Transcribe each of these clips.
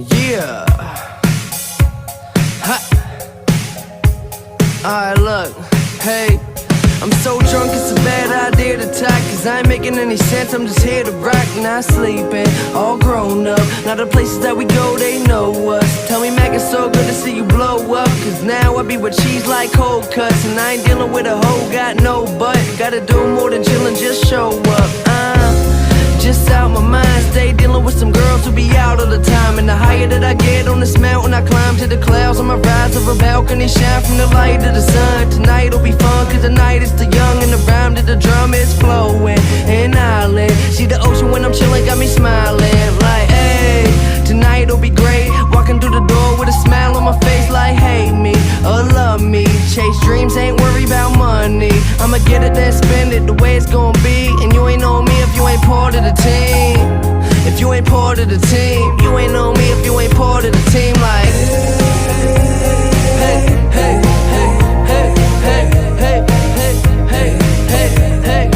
Yeah. Ha. Alright, look. Hey. I'm so drunk it's a bad idea to talk, cause I ain't making any sense, I'm just here to rock. Not sleeping, all grown up. Now the places that we go, they know us. Tell me, Mac, it's so good to see you blow up, cause now I be with cheese like cold cuts. And I ain't dealing with a hoe, got no butt. Gotta do more than chillin', just show up. Just out my mind, stay dealing with some girls who be out all the time. And the higher that I get on this mountain, I climb to the clouds. On my rise over balcony, shine from the light to the sun. Tonight'll be fun, cause the night is still young. And the rhyme to the drum is flowing. An island, see the ocean when I'm chilling, got me smiling. Like, hey, tonight'll be great. Walking through the door with a smile on my face, like, hate me or love me. Chase dreams, ain't worry about money. I'ma get it, then spend it the way it's gonna be. And you ain't know me if you ain't part of the team. If you ain't part of the team, you ain't know me if you ain't part of the team. Like, hey, hey, hey, hey, hey, hey, hey, hey, hey, hey,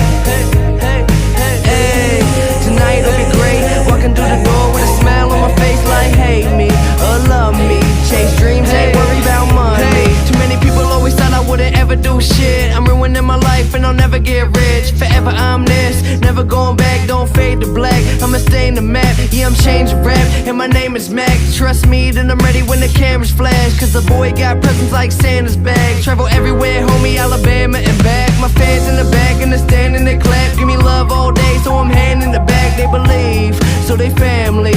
hey, hey, hey. Tonight'll be great. Walking through the door with a smile on my face, like, hate me or love me. Chase dreams, ain't worry about money. Too many people always thought I wouldn't ever do shit. I'm ruining my life and I'll never get rich. Forever I'm this, never going back, don't fade to black. I'ma stay in the map, yeah, I'm changing rap. And my name is Mac, trust me, then I'm ready when the cameras flash. Cause the boy got presents like Santa's bag. Travel everywhere, homie, Alabama and back. My fans in the back and the stand and they clap. Give me love all day, so I'm handing it back. They believe, so they family.